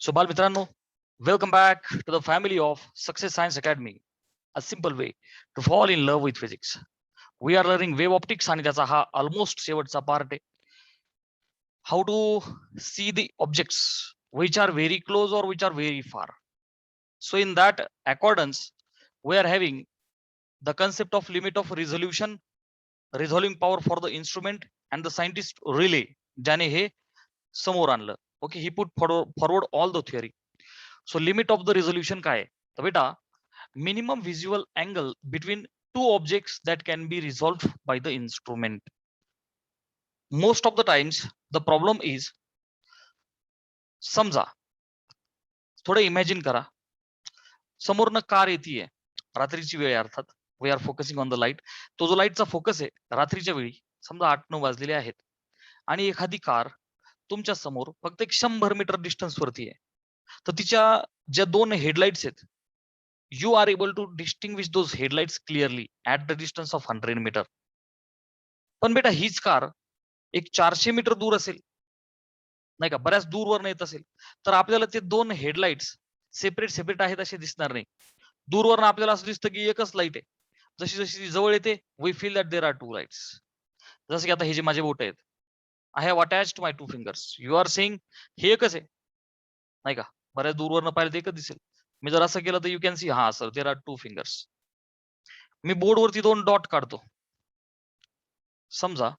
So, बालमित्रांनो, welcome back to the family of Success Science Academy, a simple way to fall in love with physics. We are learning wave optics आणि त्याचा हा almost शेवटचा part आहे. How to see the objects which are very close or which are very far. So, in that accordance, we are having the concept of limit of resolution, resolving power for the instrument, and the scientist relay. ज्याने हे समोर आणलं. Okay, he put forward all the theory. So limit of the resolution काय आहे? तर बेटा minimum visual angle between two objects that can be resolved by the instrument. Most of the times the problem is, समजा थोडं imagine करा, समोरनं car येतीये, रात्रीची वेळ आहे अर्थात, we are focusing on the light. तो जो लाईटचा फोकस आहे रात्रीच्या वेळी, समजा 8-9 वाजलेले आहेत आणि एखादी कार तुमच्या समोर फक्त एक 100 मीटर डिस्टन्स वरती आहे. तर तिच्या ज्या दोन हेडलाइट्स आहेत, you are able to distinguish those headlights clearly at the distance of 100 metre. पण बेटा हीच कार एक 400 मीटर दूर असेल, नाही का, बऱ्याच दूरवर येत असेल, तर आपल्याला ते दोन हेडलाइट्स सेपरेट आहेत असे दिसणार नाही. दूरवरनं आपल्याला असं दिसतं की एकच लाईट आहे. जशी जशी जवळ येते, we feel that there are two lights. जसं की आता हे जे माझे बोट आहेत, I have attached my two fingers. You are saying हे एकच आहे, नाही का, बऱ्याच दूरवरनं पाहिलं तर एकच दिसेल. मी जर असं केलं तर यू कॅन सी, हा sir there are two fingers. मी बोर्डवरती 2 डॉट काढतो. समजा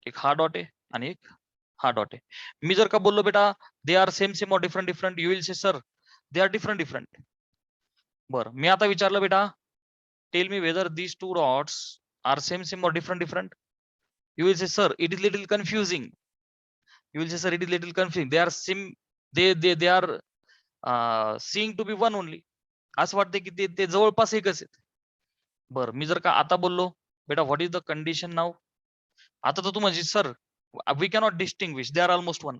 एक हा डॉट आहे आणि एक हा डॉट आहे. मी जर का बोललो बेटा they are same or different, you will say sir they are different. बरं, मी आता विचारलं बेटा tell me whether these two dots are same or different. You will say sir it is little confusing. You will say sir it is little confusing. They are same, they are seeing to be one only. असं वाटतं की ते जवळपास एकच आहेत. बरं, मी जर का आता बोललो बेटा what is the condition now, आता तर तू म्हणजे sir we cannot distinguish, they are almost one.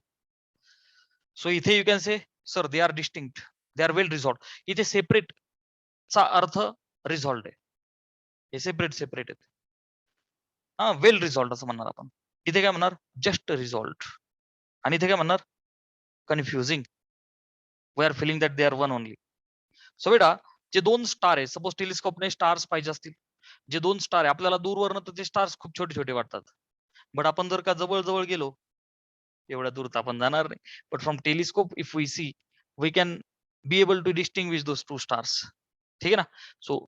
So इथे you can say sir they are distinct, they are well resolve. इथे सेपरेट चा अर्थ रिझॉल्व आहे, हे सेपरेट आहेत. हा, वेल रिझॉल्व असं म्हणणार आपण. इथे काय म्हणणार, जस्ट रिझॉल्व. आणि इथे काय म्हणणार, confusing. We are feeling that they are one only. So बेटा जे दोन स्टार आहे, सपोज टेलिस्कोपने स्टार्स पाहिजे असतील, जे दोन स्टार आहे आपल्याला दूरवरनं तर ते स्टार्स खूप छोटे छोटे वाटतात. बट आपण जर का जवळ जवळ गेलो, एवढ्या दूर तर आपण जाणार नाही. But from telescope if we see, we can be able to distinguish those two stars. ठीक आहे ना. सो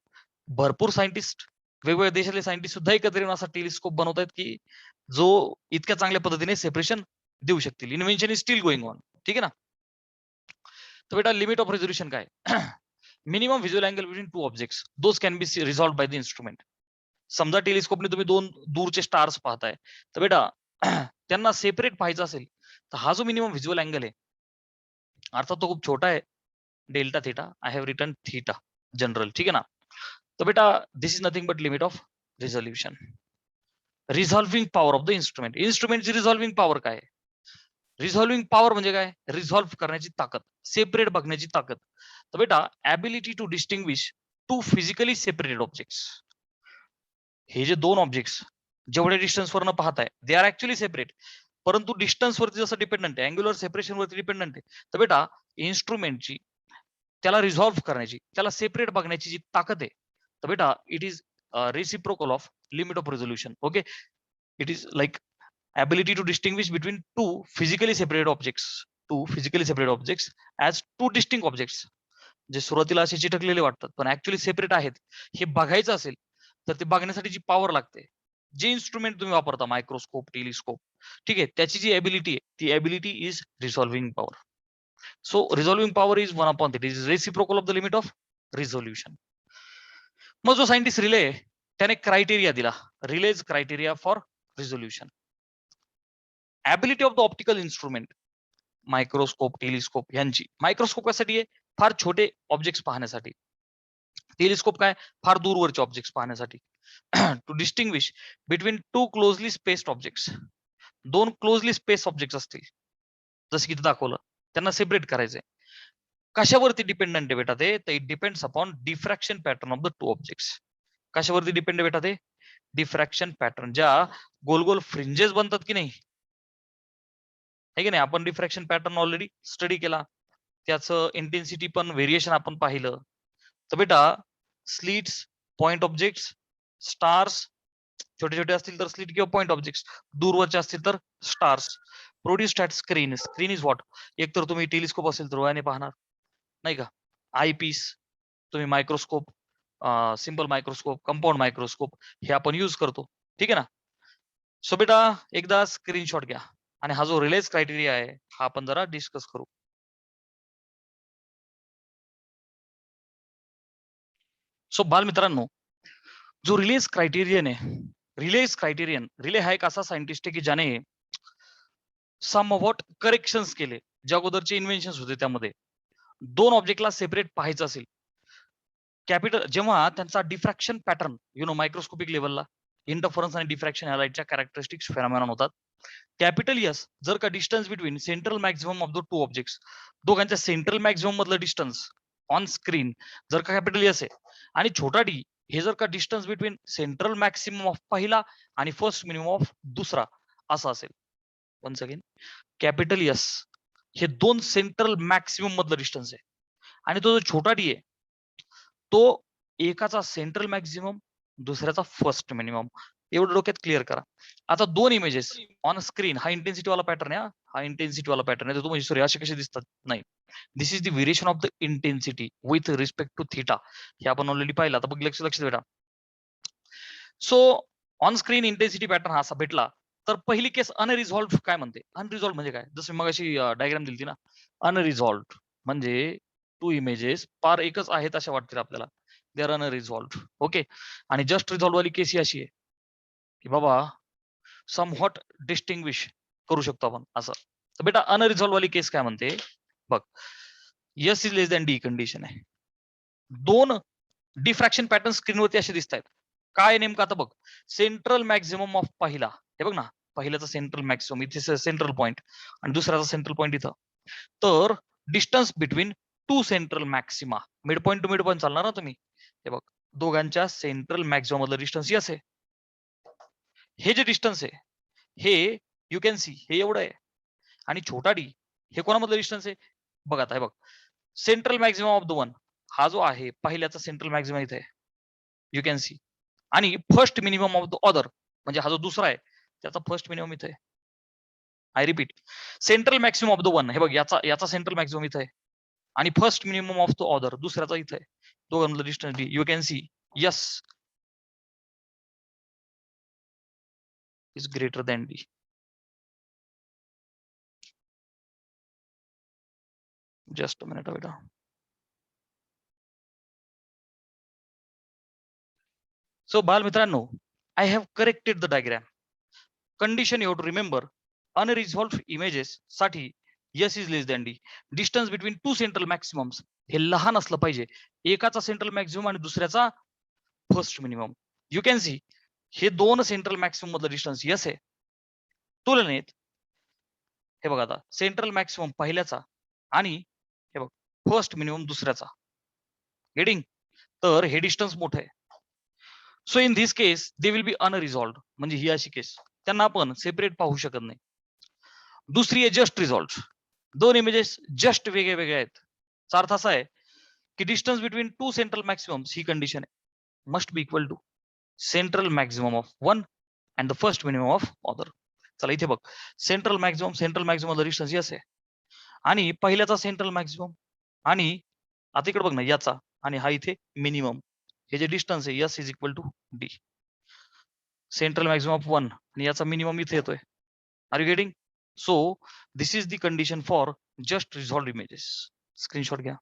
भरपूर सायंटिस्ट, वेगवेगळ्या देशातले सायंटिस्ट सुद्धा एकत्र येऊन असा टेलिस्कोप बनवतायत की जो इतक्या चांगल्या पद्धतीने सेपरेशन देऊ शकतील. Invention is steel going on. ठीक आहे ना. तर बेटा लिमिट ऑफ रेझोल्युशन काय, minimum visual angle between two objects those can be resolve by the instrument. समजा टेलिस्कोपने तुम्ही दोन दूरचे स्टार्स पाहताय, तर बेटा त्यांना सेपरेट पाहायचं असेल तर हा जो मिनिमम व्हिज्युअल अँगल आहे, अर्थात तो खूप छोटा आहे, delta theta. I have written theta general. ठीक आहे ना. तर बेटा this is nothing but limit of resolution. Resolving power of the instrument. इन्स्ट्रुमेंटची रिझॉल्विंग पॉवर काय आहे? रिझॉल्विंग पॉवर म्हणजे काय, रिझॉल्व्ह करण्याची ताकद, सेपरेट बघण्याची ताकद. तर बेटा ability to distinguish two physically separated objects. हे जे दोन ऑब्जेक्ट्स जेवढ्या डिस्टन्स वरनं पाहताय, दे आर ऍक्च्युअली सेपरेट, परंतु डिस्टन्स वरती जसं डिपेंडंट आहे, अँग्युलर सेपरेशन वरती डिपेंडंट आहे. तर बेटा इन्स्ट्रुमेंटची त्याला रिझॉल्व्ह करण्याची, त्याला सेपरेट बघण्याची जी ताकद आहे, तर बेटा it is reciprocal of limit of resolution. Okay, it is like ability to distinguish between two physically separate objects as two distinct objects. जे सुरुवातीला असे चिटकलेले वाटतात पण ऍक्च्युअली सेपरेट आहेत, हे बघायचं असेल तर ते बघण्यासाठी जी पॉवर लागते, जे इन्स्ट्रुमेंट तुम्ही वापरता, मायक्रोस्कोप, टेलिस्कोप, ठीक आहे, त्याची जी एबिलिटी आहे, ती ability is resolving power. So resolving power is one upon it is reciprocal of the limit of resolution. मग जो सायंटिस्ट रिले आहे त्याने क्रायटेरिया दिला, Rayleigh's criteria for resolution. Ability of the optical instrument, microscope, telescope यांची. Microscope कशासाठी आहे, फार छोटे ऑब्जेक्ट्स पाहण्यासाठी. टेलिस्कोप काय, फार दूरवरचे ऑब्जेक्ट्स पाहण्यासाठी. To distinguish between two closely spaced objects. दोन क्लोजली स्पेस ऑब्जेक्ट्स असतील, जसं की इथे दाखवलं, त्यांना सेपरेट करायचंय. कशावरती डिपेंडंट आहे बेटा ते, तर it depends upon diffraction pattern of the two objects. कशावरती डिपेंड आहे बेटा ते, डिफ्रॅक्शन पॅटर्न. ज्या गोल गोल फ्रिंजेस बनतात की नाही, आहे की नाही, आपण डिफ्रॅक्शन पॅटर्न ऑलरेडी स्टडी केला. त्याचं इंटेन्सिटी पण व्हेरिएशन आपण पाहिलं. तर बेटा स्लिट्स, पॉइंट ऑब्जेक्ट्स, स्टार्स, छोटे छोटे असतील तर स्लिट किंवा पॉइंट ऑब्जेक्ट्स, दूरवरचे असतील तर stars, produced at screen. Screen is what? एक तर तुम्ही टेलिस्कोप असेल तर डोळ्याने पाहणार नाही का, आय पीस, तुम्ही microscope, simple microscope, compound microscope हे आपण यूज करतो. ठीक आहे ना. सो बेटा एकदा स्क्रीनशॉट घ्या आणि हा जो रिलेज क्रायटेरिया आहे हा आपण जरा डिस्कस करू. सो बालमित्रांनो, जो रिलेज क्रायटेरियन आहे, रिले हा एक असा सायंटिस्ट आहे की ज्याने समवॉट करेक्शन्स केले. जे अगोदरचे इन्व्हेन्शन्स होते त्यामध्ये दोन ऑब्जेक्टला सेपरेट पाहायचं असेल, कॅपिटल जेव्हा त्यांचा डिफ्रॅक्शन पॅटर्न मायक्रोस्कोपिक लेवलला इंटरफरन्स आणि डिफ्रॅक्शन या लाईटच्या कॅरेक्टरिस्टिक्स फेनॉमेनॉन होतात. कॅपिटल यस जर का distance between central maximum of the two objects, दोघांच्या सेंट्रल मॅक्झिमम मधलं डिस्टन्स ऑन स्क्रीन जर का कॅपिटल यस आहे, आणि छोटा डी हे जर का distance between central maximum of पहिला आणि फर्स्ट मिनिमम ऑफ दुसरा असं असेल. वन्स अगेन, कॅपिटल यस हे दोन सेंट्रल मॅक्सिमम मधलं डिस्टन्स आहे, आणि तो जो छोटा डी आहे तो एकाचा सेंट्रल मॅक्सिमम, दुसऱ्याचा फर्स्ट मिनिमम. एवढं डोक्यात क्लिअर करा. आता दोन इमेजेस ऑन स्क्रीन, हा इंटेन्सिटी वाला पॅटर्न आहे, हा इंटेन्सिटी वाला पॅटर्न आहे. तो म्हणजे सॉरी असे कसे दिसतात नाही, this is the variation of the intensity with respect to theta. हे आपण ऑलरेडी पाहिलं. आता बघ लक्ष बेटा. So on screen intensity pattern हा असा भेटला तर पहिली केस अनरिझॉल्व्ह काय म्हणते. अनरिझॉल्व्ह म्हणजे काय, जसं मग अशी डायग्राम दिली ना, अनरिझॉल्व्ह म्हणजे टू इमेजेस पार एकच आहेत अशा वाटतील आपल्याला, दे आर अनरिझॉल्व्ह. ओके. आणि जस्ट रिझॉल्व्ह वाली केस ही अशी आहे की बाबा सम हॉट डिस्टिंग्विश करू शकतो आपण असं. तर बेटा अनरिझॉल्व्ह वाली केस काय म्हणते बघ, yes is less than D condition आहे. दोन डिफ्रॅक्शन पॅटर्न स्क्रीनवरती असे दिसत आहेत. काय नेमकं आता बघ, सेंट्रल मॅक्झिमम ऑफ पहिला, हे बघ ना, पहिल्याचा सेंट्रल मॅक्सिमम इथे सेंट्रल पॉइंट आणि दुसऱ्याचा सेंट्रल पॉइंट इथं. तर distance between two central maxima, mid point two mid point चालणार ना तुम्ही. हे बघ, दोघांच्या सेंट्रल मॅक्सिमम मधलं डिस्टन्स यस आहे. हे जे डिस्टन्स आहे हे यू कॅन सी हे एवढं आहे, आणि छोटा डी हे कोणामधलं डिस्टन्स आहे बघ. आता हे बघ, central maximum of the one हा जो आहे पहिल्याचा सेंट्रल मॅक्सिमम इथे आहे, यू कॅन सी. आणि first minimum of the other म्हणजे हा जो दुसरा आहे त्याचा फर्स्ट मिनिमम इथे आहे. I repeat, central maximum of the one हे बघ, याचा सेंट्रल मॅक्सिमम इथे आहे, आणि first minimum of the other दुसऱ्याचा इथे आहे. दोघांमधलं distance D you can see yes is greater than D. Just a minute बेटा. सो बाल मित्रांनो, I have corrected the diagram. Condition you to remember, unresolve images साठी yes is less than D. Distance between two central maximums हे लहान असलं पाहिजे, एकाचा central maximum आणि दुसऱ्याचा first minimum. You can C हे दोन सेंट्रल मॅक्सिमम मधलं डिस्टन्स यस आहे. तुलनेत हे बघा, आता सेंट्रल मॅक्सिमम पहिल्याचा आणि हे बघ फर्स्ट मिनिमम दुसऱ्याचा, गेटिंग. तर हे डिस्टन्स मोठं आहे. So in this case they will be unresolve, म्हणजे ही अशी केस त्यांना आपण सेपरेट पाहू शकत नाही. दुसरी आहे जस्ट रिझॉल्व्ह, दोन इमेजेस जस्ट वेगळे वेगळे आहेत. याचा अर्थ असा आहे की distance between two central maximums ही कंडिशन आहे must be equal to central maximum of one and the first minimum of other. चला इथे बघ, सेंट्रल मॅक्सिमम डिस्टन्स यस आहे, आणि पहिल्याचा सेंट्रल मॅक्सिमम, आणि आता इकडे बघ ना याचा, आणि हा इथे मिनिमम. हे जे डिस्टन्स आहे yes is equal to D. Central maximum of one आणि याचा मिनिमम इथे येतोय. Are you getting? So this is the condition for just resolve images. Screenshot घ्या.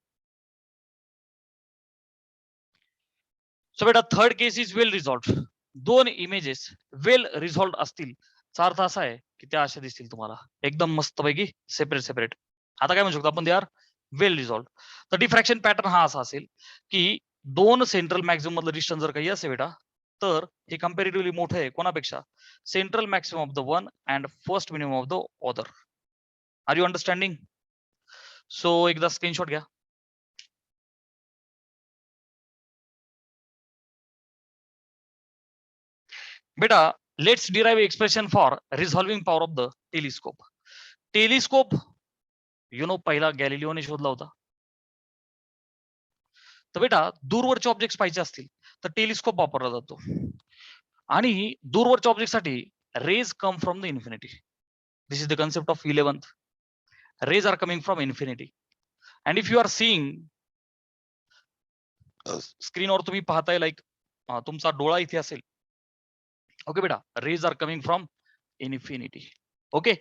सो बेटा third case is well resolve. दोन इमेजेस वेल रिझॉल्व्ह असतील, चा अर्थ असा आहे की त्या अशा दिसतील तुम्हाला एकदम मस्तपैकी सेपरेट सेपरेट. आता काय म्हणू शकतो आपण, दे आर वेल रिझॉल्व्ह. तर डिफ्रॅक्शन पॅटर्न हा असा असेल की दोन सेंट्रल मॅक्सिमम मधलं डिस्टन्स जर काही असेल बेटा, तर हे कम्पॅरेटिव्हली मोठं आहे कोणापेक्षा, central maximum of the one and first minimum of the other. Are you understanding? So एकदा स्क्रीनशॉट घ्या. बेटा let's derive expression for resolving power of the telescope. Telescope पहिला गॅलिलिओने शोधला होता. तर बेटा दूरवरचे ऑब्जेक्ट्स पाहिजे असतील तर टेलिस्कोप वापरला जातो आणि दूरवरच्या ऑब्जेक्टसाठी rays come from the infinity. This is the concept of 11th. Rays are coming from infinity and if you are seeing स्क्रीनवर तुम्ही पाहताय लाईक तुमचा डोळा इथे असेल. ओके बेटा, rays are coming from infinity. Okay,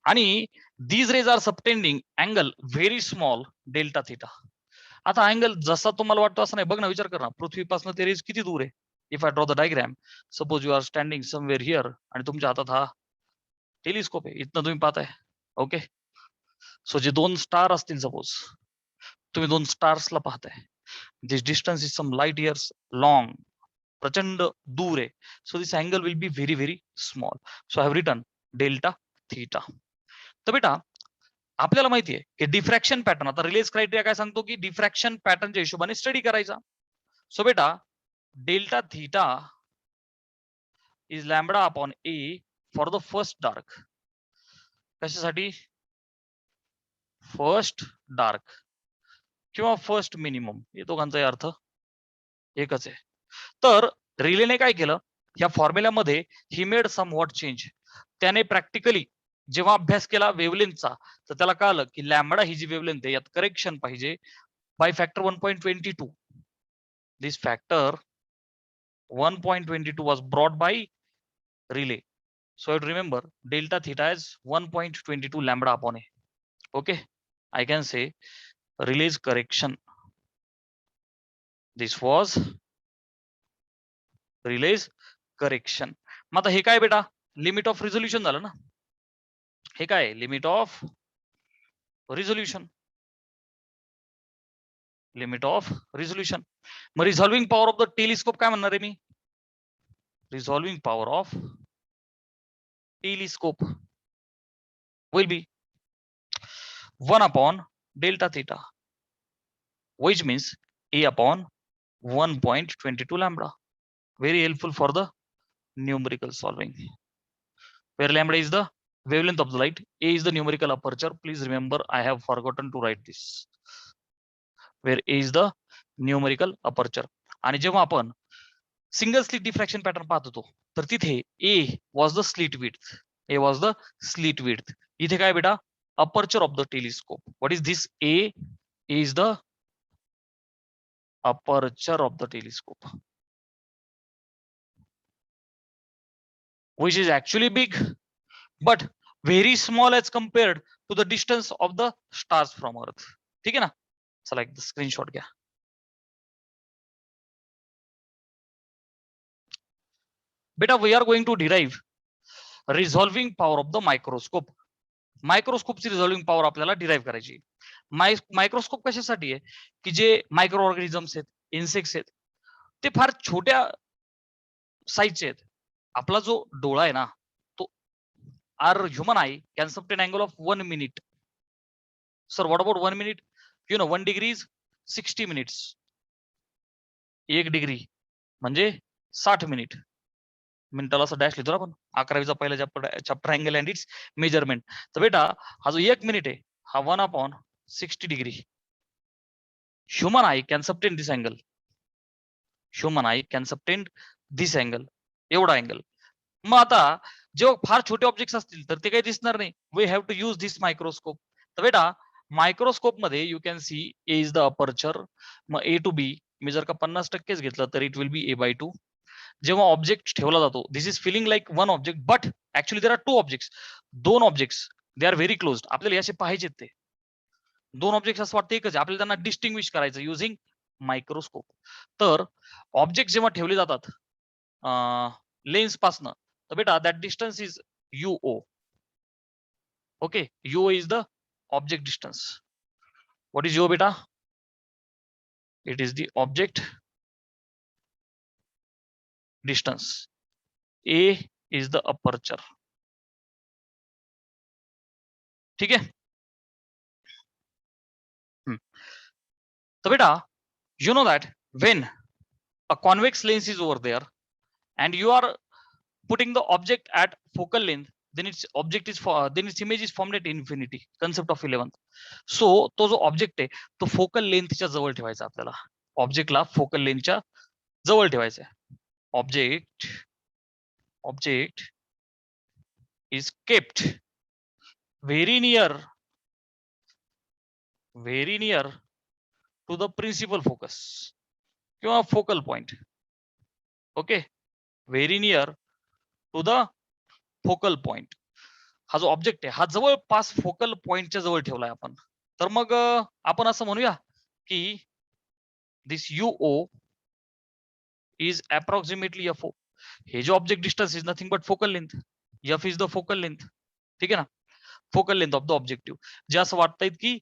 आणि these rays are subtending angle very small delta theta. आता अँगल जसा तुम्हाला वाटतो असं नाही. बघ ना, विचार कर ना, पृथ्वीपासून ते रेज किती दूर आहे. If I draw the diagram, suppose you are standing somewhere here आणि तुमच्या हातात हा टेलिस्कोप आहे, इथनं तुम्ही पाहताय. ओके, सो जे दोन स्टार असतील, सपोज तुम्ही दोन स्टार्सला पाहताय, this distance is some light years long, प्रचंड दूर आहे. So this angle will be very very small. So I have written delta theta. तर बेटा आपल्याला माहिती आहे की डिफ्रॅक्शन पॅटर्न, आता रिलेज क्रायटेरिया काय सांगतो की डिफ्रॅक्शन पॅटर्नच्या हिशोबाने स्टडी करायचा. सो बेटा delta theta is lambda upon A for the first dark. कशासाठी? फर्स्ट डार्क किंवा फर्स्ट मिनिमम, हे दोघांचाही अर्थ एकच आहे. तर रिलेने काय केलं, या फॉर्म्युल्यामध्ये he made somewhat change. त्याने प्रॅक्टिकली जेव्हा अभ्यास केला वेवलेंथचा, तर त्याला कळलं की लॅम्बडा ही जी वेवलेंथ आहे यात करेक्शन पाहिजे by factor 1.22. This factor 1.22 was brought by relay. So I remember delta theta is 1.22 lambda upon A. Okay, I can say relay's correction. This was relay's correction. मग आता हे काय बेटा, लिमिट ऑफ रिझोल्युशन झालं ना. हे काय, limit of resolution, limit of resolution. मग resolving power of the telescope काय म्हणणार आहे मी? Resolving power of telescope will be 1 upon delta theta, which means A upon 1.22 lambda. Very helpful for the numerical solving, where lambda is the wavelength of the light, A is the numerical aperture. Please remember, I have forgotten to write this, where A is the numerical aperture. आणि जेव्हा आपण single slit diffraction pattern पाहत होतो तर तिथे A was the slit width. A was the slit width. इथे काय बेटा, aperture of the telescope. What is this? A is the aperture of the telescope, which is actually big but very small as compared to the distance of the stars from Earth. ठीक है ना? चला एक screenshot घ्या. बेटा we are going to derive resolving power of the microscope. मायक्रोस्कोपची resolving power आपल्याला derive करायची. मायक्रोस्कोप कशासाठी आहे की जे मायक्रो ऑर्गॅनिझम्स आहेत, इन्सेक्ट्स आहेत, ते फार छोट्या साईजचे आहेत. आपला जो डोळा आहे ना, तो our human eye can subtend angle of 1 minute. Sir what about 1 minute? 1 degree is 60 minutes. 1 degree म्हणजे 60 मिनिट. मिनिटाला असं डॅश लिहितो ना आपण, 11वीचा पहिला chapter angle and it's measurement. तर बेटा हा जो 1 मिनिट आहे हा 1 upon 60 degree. Human eye can subtend this angle. Human eye can subtend this angle, एवढा अँगल. मग आता जेव्हा फार छोटे ऑब्जेक्ट्स असतील तर ते काही दिसणार नाही. We have to use this microscope. तर बेटा मायक्रोस्कोप मध्ये you can see A is the aperture. मग ए टू बी मी जर का 50% घेतलं तर इट विल बी A/2. जेव्हा ऑब्जेक्ट ठेवला जातो, this is feeling like one object but actually there are 2 objects. 2 objects they are very close. आपल्याला असे पाहिजेत ते 2 ऑब्जेक्ट्स असं वाटतं एकच आहे. आपल्याला त्यांना डिस्टिंग्विश करायचं युझिंग मायक्रोस्कोप. तर ऑब्जेक्ट जेव्हा ठेवले जातात लेन्स पासनं, तर बेटा that distance is UO. Okay, UO is the object distance. What is UO बेटा? It is the object distance. A is the aperture. ठीक है. तो बेटा you know that when a convex lens is over there and you are putting the object at focal length, then its object is then its image is formed at infinity. Concept of 11th. So तो जो object आहे तो focal लेंथच्या जवळ ठेवायचा आपल्याला. ऑब्जेक्टला focal लेंथच्या जवळ ठेवायचं आहे. Object is kept very near to the principal focus किंवा focal point. Okay, very near to the focal point. हा जो ऑब्जेक्ट आहे हा जवळपास फोकल पॉइंटच्या जवळ ठेवलाय आपण. तर मग आपण असं म्हणूया की दिस UO is approximately FO. हे जे object distance is nothing but focal length. F is the focal length. ठीक आहे ना, focal length of the objective. जे असं वाटतंय की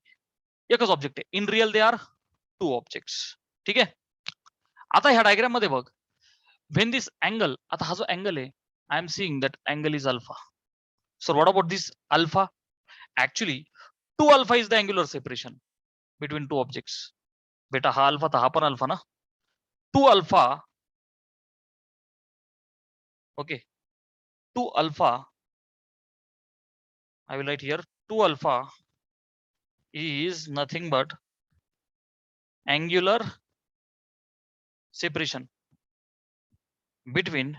एकच ऑब्जेक्ट आहे, in real they are 2 objects. ठीक आहे. आता ह्या डायग्राम मध्ये बघ, व्हेन दिस अँगल, आता हा जो अँगल आहे, I am seeing that angle is alpha. So what about this alpha? Actually 2 alpha is the angular separation between 2 objects. बेटा हा अल्फा था, हा पण अल्फा ना. 2 alpha, okay, 2 alpha, I will write here 2 alpha is nothing but angular separation between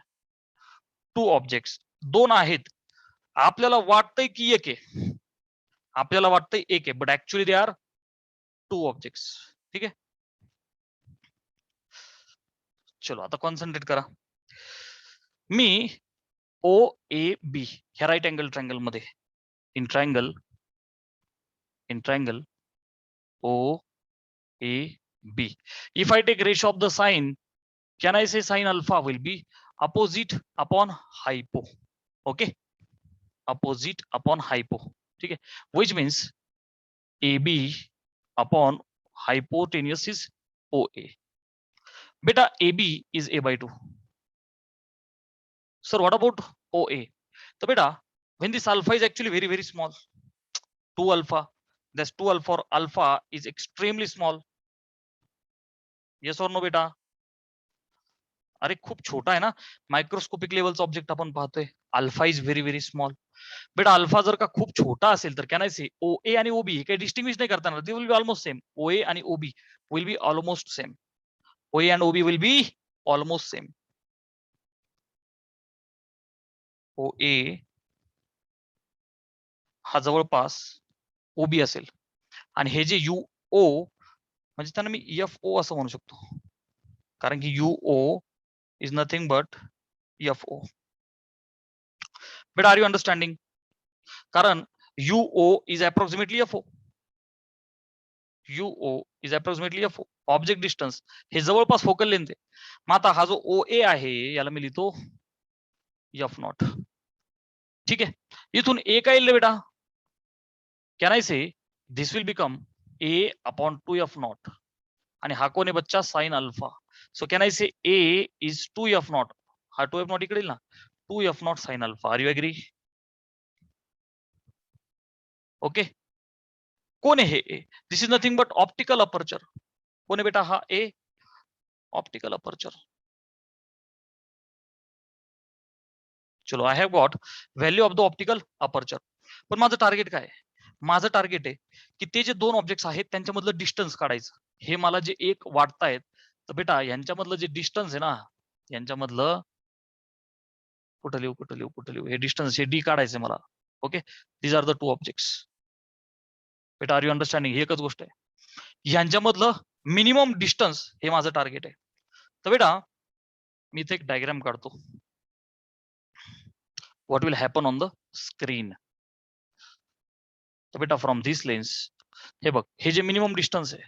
2 objects. दोन आहेत, आपल्याला वाटतंय की एक आहे, आपल्याला वाटतंय एक आहे, but actually they are 2 objects. ठीक आहे. चलो आता कॉन्सन्ट्रेट करा. मी OAB ह्या राईट अँगल ट्रायंगल मध्ये, in triangle OAB, if I take ratio of the sine, can I say sine alpha will be opposite upon hypo? Okay, opposite upon hypo. ठीक है, which means AB upon hypotenuse is OA. Beta AB is A by 2. Sir, what about OA? So beta, when this alpha is actually very very small, 2 alpha, that's 2 alpha, or alpha is extremely small. Yes or no बेटा? अरे खूप छोटा आहे ना, microscopic लेवलचा object आपण पाहतोय. Alpha is very very small. बेटा अल्फा जर का खूप छोटा असेल तर कॅन आय से OA आणि OB काही डिस्टिंग्विश नाही करता येणार. दे will be almost same. OA आणि OB will be almost same. OA and OB will be almost same. OA हा जवळपास OB असेल आणि हे जे UO म्हणजे त्यांना मी FO असं म्हणू शकतो, कारण की UO is nothing but FO. But are you understanding? कारण UO is approximately FO. UO is approximately FO. Object distance हे जवळपास फोकल लेंथ आहे. मग आता हा जो OA आहे याला मी लिहितो F0. ठीक आहे. इथून A काय येईल बेटा? Can I say this will become A upon 2F0 आणि हा कोण आहे बच्चा? Sine alpha. So can I say A is 2F0. हा 2F0 इकडे येईल ना, 2F0 sine alpha. Are you agree? Okay. कोण आहे हे? This is nothing but optical aperture. कोण आहे बेटा? हा A, ऑप्टिकल अपर्चर. चलो, I have got value of the optical aperture. पण माझं टार्गेट काय आहे? माझं टार्गेट आहे की ते जे दोन ऑब्जेक्ट्स आहेत त्यांच्यामधलं डिस्टन्स काढायचं. हे मला जे एक वाटतायत, तर बेटा यांच्यामधलं जे डिस्टन्स आहे ना, यांच्यामधलं कुठं लिहू हे डिस्टन्स, हे D काढायचंय मला. Okay, these are the 2 objects. बेटा आर यू अंडरस्टँडिंग? ही एकच गोष्ट आहे, यांच्यामधलं मिनिमम डिस्टन्स हे माझं टार्गेट आहे. तर बेटा मी इथे एक डायग्राम काढतो. What will happen on the screen. तर बेटा फ्रॉम दिस लेन्स, हे बघ, हे जे मिनिमम डिस्टन्स आहे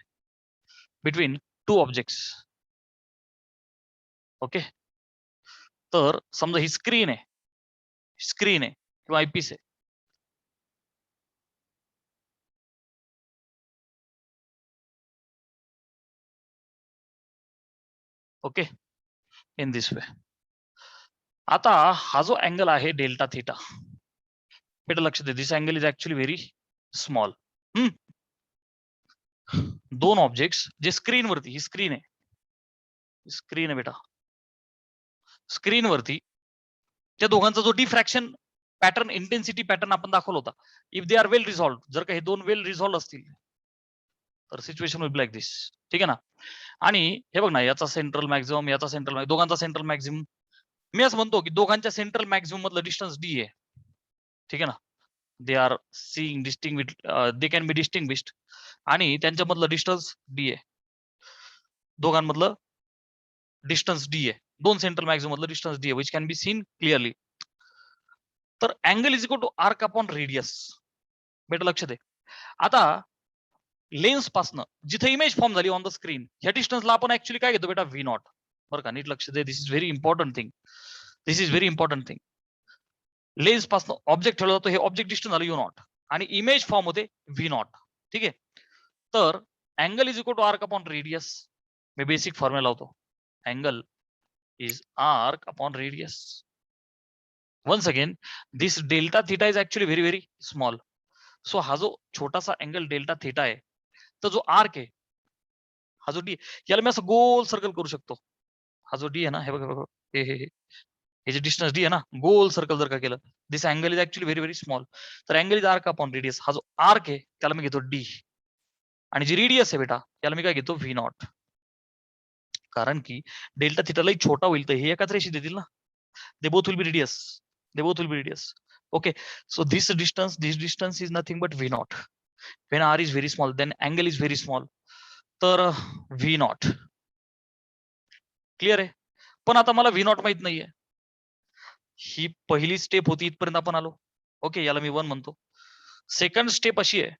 बिटवीन 2 ऑब्जेक्ट्स. ओके, तर समजा ही स्क्रीन आहे किंवा आयपीस आहे. Okay, in this way. आता हा जो अँगल आहे डेल्टा थीटा, बेटा लक्ष दे, this angle is actually very small. दोन ऑब्जेक्ट्स जे स्क्रीनवरती, ही स्क्रीन आहे बेटा, स्क्रीनवरती त्या दोघांचा जो डिफ्रॅक्शन पॅटर्न इंटेन्सिटी पॅटर्न आपण दाखवला होता. If they are well resolve, जर का हे दोन वेल रिझॉल्व्ह असतील तर सिच्युएशन विल बी लाईक दिस. ठीक आहे ना. आणि हे बघ ना, याचा सेंट्रल मॅक्झिमम, याचा सेंट्रल, दोघांचा सेंट्रल मॅक्झिमम. मी असं म्हणतो की दोघांच्या सेंट्रल मॅक्झिमम मधलं डिस्टन्स डी आहे. ठीक आहे ना. दे are seeing distinguish, they can be distinguished, आणि त्यांच्यामधलं डिस्टन्स डी आहे. दोघांमधलं डिस्टन्स डी आहे. दोन सेंट्रल मॅक्झिमम मधलं डिस्टन्स डी आहे, which can be seen clearly. तर angle is equal to arc upon radius. बेटा लक्ष दे. आता लेन्स पासनं जिथे इमेज फॉर्म झाली ऑन द स्क्रीन, ह्या डिस्टन्सला आपण ऍक्च्युअली काय घेतो बेटा, व्ही नॉट. बरं का, नीट लक्ष दे. This is very important thing. This is very important thing. Lens पासनं ऑब्जेक्ट ठेवला जातो, हे ऑब्जेक्ट डिस्टन्स झालं यू नॉट, आणि इमेज फॉर्म होते व्ही नॉट. ठीक आहे. तर angle is equal to arc upon radius. मी बेसिक फॉर्म्युला लावतो. Angle is arc upon radius. Once again, this delta theta is actually very very small. So हा जो छोटासा अँगल डेल्टा थीटा आहे, तर जो आर्क आहे, हा जो डी, याला मी असं गोल सर्कल करू शकतो. हा जो डी आहे ना, हे बघा, हे जे डिस्टन्स डी आहे ना, गोल सर्कल जर का केलं, this angle is actually very very small. तर angle is arc upon radius. हा जो आर्क आहे त्याला मी घेतो डी, आणि जी रेडियस आहे बेटा याला मी काय घेतो, व्ही नॉट. कारण की डेल्टा थिटालाही छोटा होईल तर हे एकाच रेषेत देतील ना. They both will be radius. They both will be radius. Okay, so this distance is nothing but V naught. When R is very small, then angle is very small. तर V naught क्लिअर आहे. पण आता मला V naught माहित नाहीये. ही पहिली step होती, इथपर्यंत आपण आलो. ओके, याला मी 1 म्हणतो. सेकंड स्टेप अशी आहे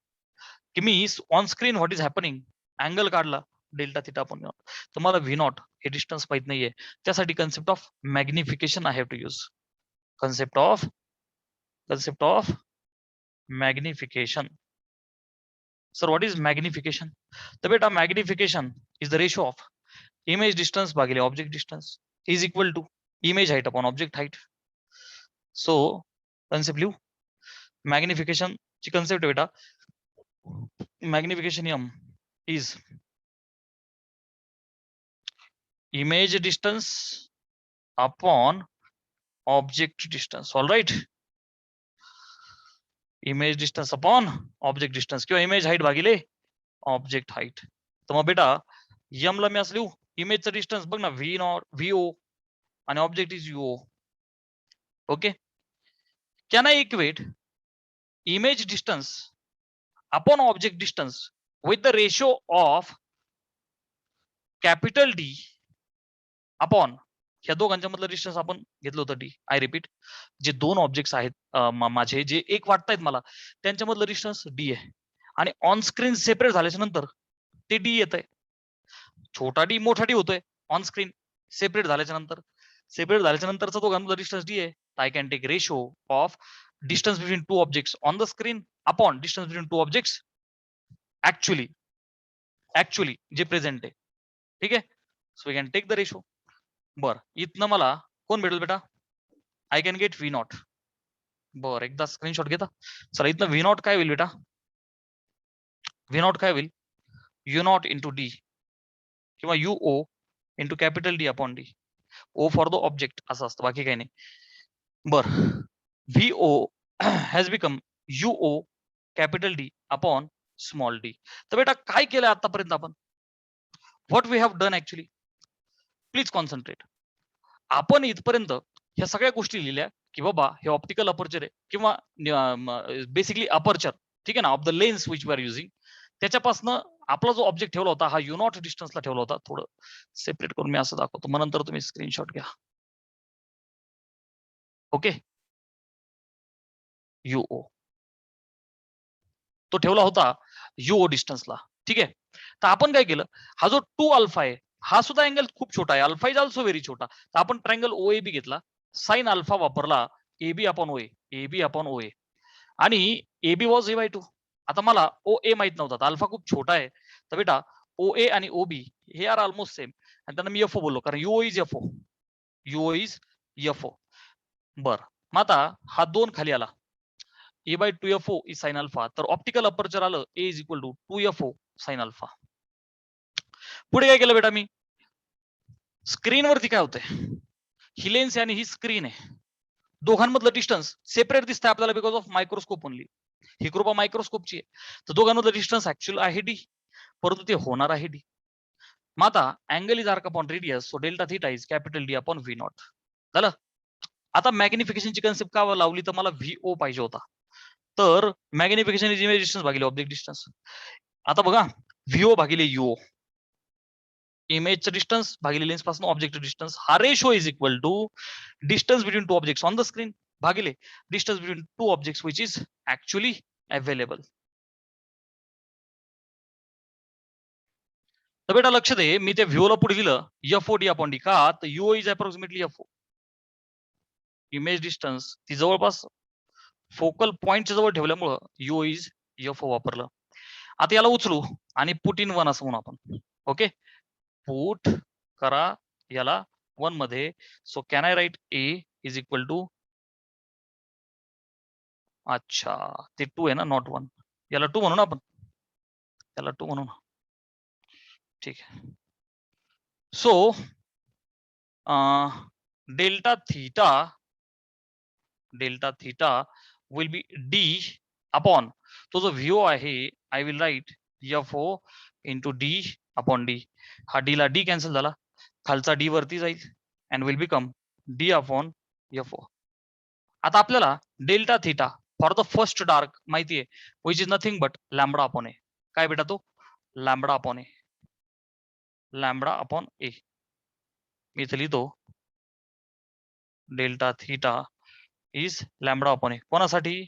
की me on screen what is happening, angle काढला डेल्टा थिटा आपण, तर मला V naught हे डिस्टन्स माहित नाहीये. त्यासाठी concept of magnification I have to use. concept of magnification. Sir, what is magnification? तर बेटा magnification is the ratio of image distance भागिले object distance is equal to image height upon object height. So concept लिहू. magnification ची concept आहे बेटा, magnification m is image distance upon object distance. All right, image distance upon object distance किंवा image height भागिले object height. तर मग बेटा M ला मी असं लिहू, इमेजचं डिस्टन्स बघ ना, व्ही नॉट व्हीओ, आणि object is U O. Okay, can I equate image distance upon object distance with the ratio of capital D upon, ह्या दोघांच्या मधलं डिस्टन्स आपण घेतलं होतं डी. आय रिपीट, जे दोन ऑब्जेक्ट्स आहेत माझे, जे एक वाटतायत मला, त्यांच्या मधलं डिस्टन्स डी आहे, आणि ऑन स्क्रीन सेपरेट झाल्याच्या नंतर ते डी येत आहे. छोटा डी मोठा डी होतोय ऑन स्क्रीन सेपरेट झाल्याच्या नंतर. सेपरेट झाल्याच्या नंतरचा दोघांमधला डिस्टन्स डी आहे. I can take ratio of distance between two objects on the screen upon distance between two objects actually जे प्रेझेंट आहे. ठीक आहे, so we can take the ratio. बर, इथनं मला कोण भेटेल बेटा, I can get V naught. बर, एकदा स्क्रीनशॉट घेता. चला, इथनं व्ही नॉट काय होईल बेटा, व्ही नॉट काय होईल, यू नॉट इंटू डी किंवा U O into capital D upon D. O for the object असं असतं, बाकी काही नाही. बर, V O has become U O capital D upon small D. तर बेटा काय केलं आतापर्यंत आपण, what we have done actually, please concentrate. आपण इथपर्यंत ह्या सगळ्या गोष्टी लिहिल्या की बाबा हे ऑप्टिकल अपर्चर आहे किंवा बेसिकली अपर्चर, ठीक आहे ना, of the lens which we are using. त्याच्यापासनं आपला जो ऑब्जेक्ट ठेवला होता हा यू नॉट डिस्टन्सला ठेवला होता. थोडं सेपरेट करून मी असं दाखवतो, मग नंतर तुम्ही स्क्रीनशॉट घ्या. ओके, युओ तो ठेवला होता युओ डिस्टन्सला. ठीक आहे, तर आपण काय केलं, हा जो 2 अल्फा आहे हा सुद्धा अँगल खूप छोटा आहे, अल्फा इज ऑल्सो व्हेरी छोटा. तर आपण ट्रायंगल ओ ए बी घेतला, साइन अल्फा वापरला, A B upon O A upon O ए, आणि A B was a by 2. आता मला ओ ए माहित नव्हता, अल्फा खूप छोटा आहे, तर बेटा ओ ए आणि ओ बी हे आर ऑलमोस्ट सेम, आणि त्यांना मी एफ ओ बोललो कारण U O is F O, U O is F O. बर, मग आता हा 2 खाली आला, A by 2 F O is sine alpha, तर ऑप्टिकल अपर्चर आलं A is equal to 2 F O sine alpha. पुढे काय केलं बेटा मी, स्क्रीनवरती काय होतंय, ही लेन्स आहे आणि ही स्क्रीन आहे. दोघांमधलं डिस्टन्स सेपरेट दिसतंय आपल्याला बिकॉज ऑफ मायक्रोस्कोप ओनली. ही कृपा मायक्रोस्कोपची आहे. तर दोघांमधलं डिस्टन्स ऍक्च्युअल आहे डी, परंतु ते होणार आहे डी. मग आता angle is arc upon radius, so delta theta is capital D upon V not. झालं. आता मॅग्निफिकेशनची कन्सेप्ट का लावली, तर मला व्हीओ पाहिजे होता. तर मॅग्निफिकेशन इज इमेज डिस्टन्स भागिले ऑब्जेक्ट डिस्टन्स. आता बघा, व्हीओ भागिले युओ, इमेजचं डिस्टन्स भागिले लेन्स पासून ऑब्जेक्ट डिस्टन्स, हा ratio is equal to distance between two objects on the screen भागिले distance between two objects which is actually available. तर बेटा लक्ष दे, मी त्या व्ह्यूला पुढे दिलं एफओ डी अपॉन डी. का, तर U O is approximately F O. Image distance ती जवळपास फोकल पॉइंटच्या जवळ ठेवल्यामुळं युओ इज एफओ वापरलं. आता याला उचलू आणि पुट इन वन असं म्हणू आपण. ओके, पुट करा याला वन मध्ये. So can I write A is equal to, अच्छा ते टू आहे ना, नॉट वन. याला टू म्हणू ना आपण, याला टू म्हणू ना. ठीक आहे. So delta theta will be D upon, तो जो व्ह्यू आहे I will write F O into D upon D. हा डी ला डी कॅन्सल झाला, खालचा डी वरती जाईल and will become D upon F O. आता आपल्याला delta theta for the first dark माहिती आहे, which is nothing but lambda upon A. काय बेटा तो, lambda upon A. Lambda upon A. मी इथे लिहितो delta theta is lambda upon a. कोणासाठी,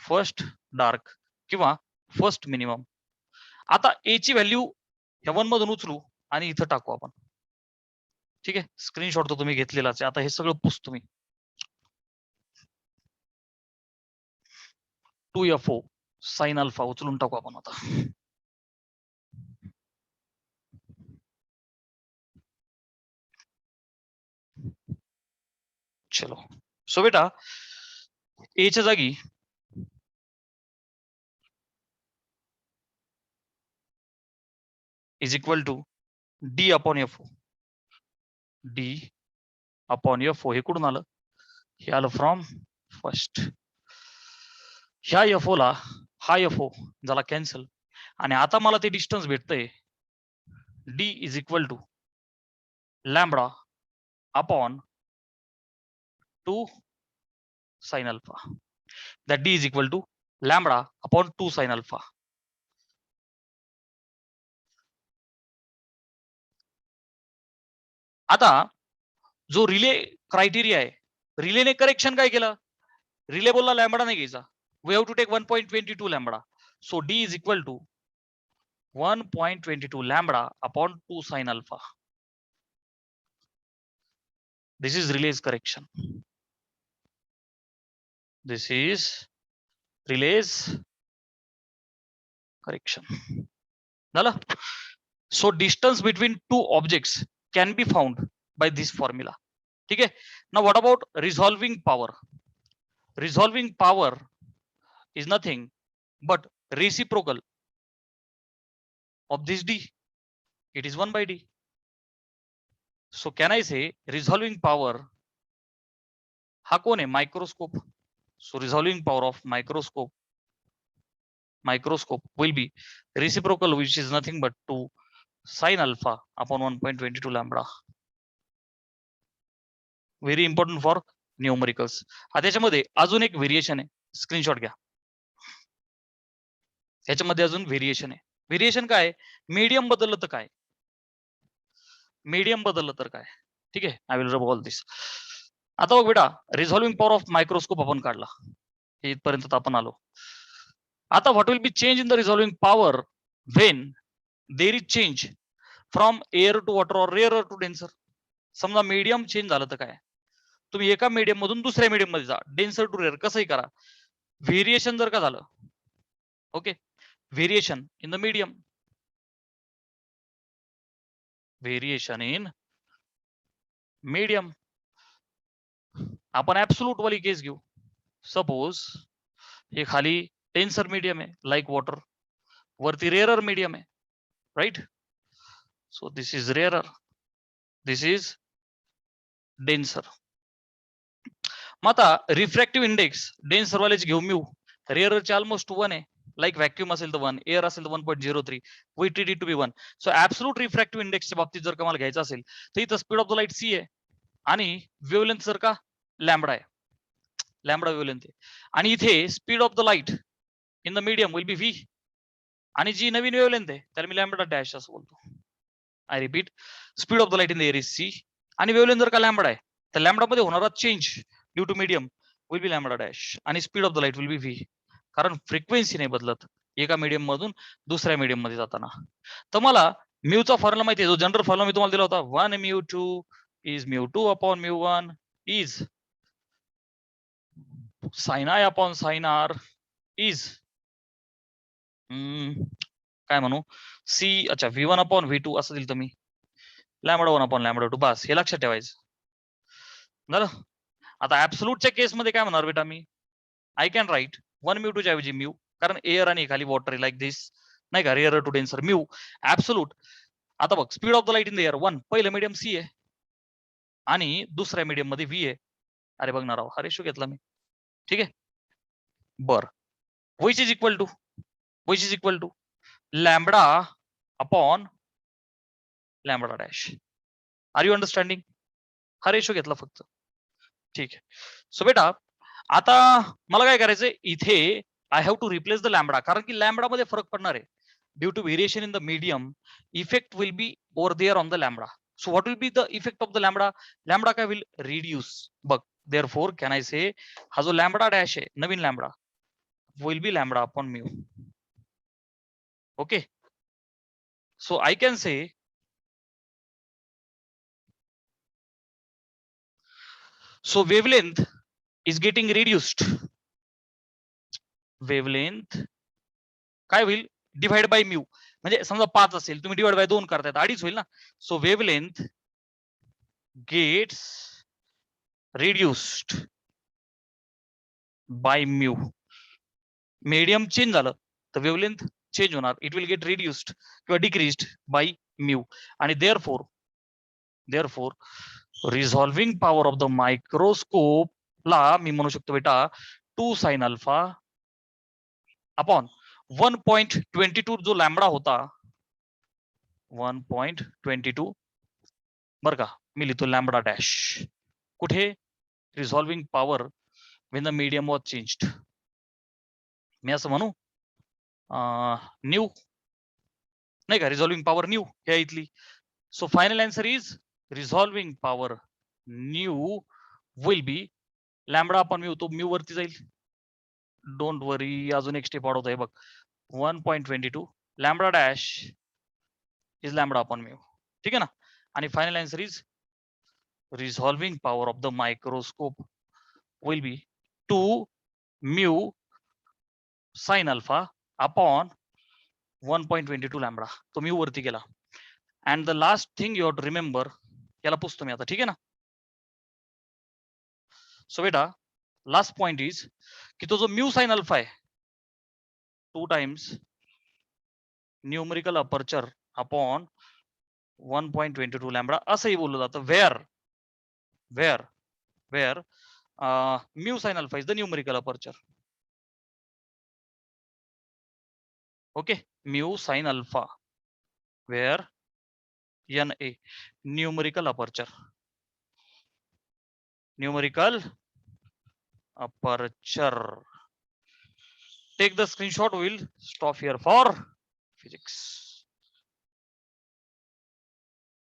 फर्स्ट डार्क किंवा फर्स्ट मिनिमम. आता ए ची व्हॅल्यू ह्या वन मधून उचलू आणि इथं टाकू आपण. ठीक आहे, स्क्रीनशॉट तो तुम्ही घेतलेलाच आहे. आता हे सगळं पुस तुम्ही. 2FO साइन अल्फा उचलून टाकू आपण आता. चलो, सो बेटा ए च्या जागी is equal to D upon FO. D upon FO हे कुठून आलं, हे आलं फ्रॉम फर्स्ट. ह्या एफओ ला हा एफओ झाला कॅन्सल, आणि आता मला ते डिस्टन्स भेटतंय D is equal to lambda upon 2 sin alpha. That d is equal to lambda upon 2 sin alpha. आता जो रिले क्रायटेरिया आहे, रिलेने करेक्शन काय केलं, रिले बोलला लॅम्बडा नाही घ्यायचा, we have to take 1.22 lambda. So D is equal to 1.22 lambda upon 2 sin alpha. This is Relay's correction. This is Relay's correction. झालं. So distance between two objects can be found by this formula. ठीक है. Now what about resolving power? Resolving power is nothing but reciprocal of this d. It is 1 by d. So can I say resolving power हा कोण आहे, microscope. So resolving power of microscope will be reciprocal, which is nothing but 2 sin alpha upon 1.22 lambda. Very important for numericals. त्याच्यामध्ये अजून एक variation आहे, screenshot घ्या. ह्याच्यामध्ये अजून व्हेरिएशन आहे. व्हेरिएशन काय, मीडियम बदललं तर काय, मीडियम बदललं तर काय. ठीक आहे, आय विल रब ऑल दिस. आता बघ बेटा, रिझॉल्विंग पॉवर ऑफ मायक्रोस्कोप आपण काढला, इथपर्यंत आपण आलो. आता what will be change in the resolving power when there is change from air to water और रेअर टू डेन्सर. समजा मीडियम चेंज झालं तर काय, तुम्ही एका मीडियम मधून दुसऱ्या मीडियम मध्ये जा, डेन्सर टू रेअर, कसंही करा. व्हेरिएशन जर का झालं, okay, variation in the medium, variation in medium. आपण ऍब्सोल्यूट वाली केस घेऊ. सपोज हे खाली डेन्सर मीडियम आहे लाईक वॉटर, वरती रेअरर मीडियम आहे, right. So this is rarer, this is denser. मग आता रिफ्रॅक्टिव्ह इंडेक्स डेन्सर वाल्याचे घेऊ म्यू, रेअरचे ऑलमोस्ट 1 आहे, लाईक व्हॅक्युम असेल तर 1, एअर असेल तर 1.03, we T D to be 1. So absolute refractive इंडेक्सच्या बाबतीत जर का मला घ्यायचं असेल तर इथं speed of the light C आहे आणि वेव्हलेंथ जर का लॅम्बडा आहे, लॅम्बडा वेव्हलेंथ आहे, आणि इथे speed of the light in the medium will be V, आणि जी नवीन वेव्हलेंथ आहे त्याला मी लॅम्बडा डॅश असं बोलतो. I repeat, speed of the light in the air is c, आणि वेव्हलेंथ जर का लॅम्बडा आहे तर लॅम्बडा मध्ये होणारा change due to medium will be lambda dash, आणि speed of the light will be v, कारण फ्रिक्वेन्सी नाही बदलत एका मीडियम मधून दुसऱ्या मीडियम मध्ये जाताना. तर मला म्यूचा फॉर्म्युला माहिती आहे, जो जनरल फॉर्म्युला मी तुम्हाला दिला होता, 1 mu 2 is mu 2 upon mu 1 is sine I upon sine R is काय म्हणू सी, अच्छा V1 अपॉन V2 असं दिलं तुम्ही, लॅम्बडा 1 अपॉन लॅम्बडा 2, बस हे लक्षात ठेवायचं झालं. आता ऍब्सोल्यूटच्या केस मध्ये काय म्हणणार बेटा मी, आय कॅन राईट 1 म्यू 2 च्या ऐवजी म्यू, कारण एअर आणि खाली वॉटर लाईक दिस, नाही का, rare to denser mu absolute. आता बघ, speed of the light in the air 1, पहिलं मीडियम सी आहे आणि दुसऱ्या मीडियम मध्ये व्ही आहे. अरे बघणार आहो, हा रेशो घेतला मी, ठीक आहे. बर, which is equal to lambda upon lambda dash. Are you understanding? हा रेशो घेतला फक्त, ठीक आहे. सो बेटा आता मला काय करायचंय, इथे I have to replace the lambda, कारण की लॅम्बडा मध्ये फरक पडणार आहे due to variation in the medium, effect will be over there on the lambda. So what will be the effect of the lambda, lambda काय will reduce. बघ, therefore can I से, हा जो लॅम्बडा डॅश आहे नवीन lambda will be lambda upon mu. Okay, so I can say so wavelength is getting reduced, wavelength काय होईल, divide by mu, म्हणजे समजा 5 असेल, तुम्ही डिवाइड बाय 2 करतायत, 2.5 होईल ना. So wavelength gets reduced by mu. Medium change झालं तर वेव्हलेंथ चेंज होणार, इट विल गेट रिड्युस्ड किंवा डिक्रीज्ड बाय म्यू, आणि therefore resolving power of the microscope ला मी म्हणू शकतो बेटा 2 साइन अल्फा अपॉन 1.22 जो लॅम्बडा होता 1.22, बर का, मी लिहितो लॅम्बडा डॅश, कुठे, resolving power when the medium was changed, मी असं म्हणू न्यू, नाही का, रिझॉल्विंग पॉवर न्यू ह्या इथली. So final answer is resolving power new will be lambda upon mu, तो म्यू वरती जाईल, डोंट वरी, अजून एक स्टेप वाढवतोय बघ, 1.22 lambda dash is lambda upon mu, ठीक आहे ना. आणि final answer is resolving power of the microscope will be 2 mu sine alpha upon 1.22 lambda, तो म्यू वरती गेला. And the last thing you have to remember, याला पुसतो मी आता, ठीक आहे ना. सो बेटा लास्ट पॉइंट इज की तो जो म्यू साइन अल्फा आहे 2 times numerical aperture upon 1.22 lambda असंही बोललं जातं, where mu sine alpha is the numerical aperture. Okay, mu sine alpha where NA numerical aperture, take the screenshot, we'll stop here for physics.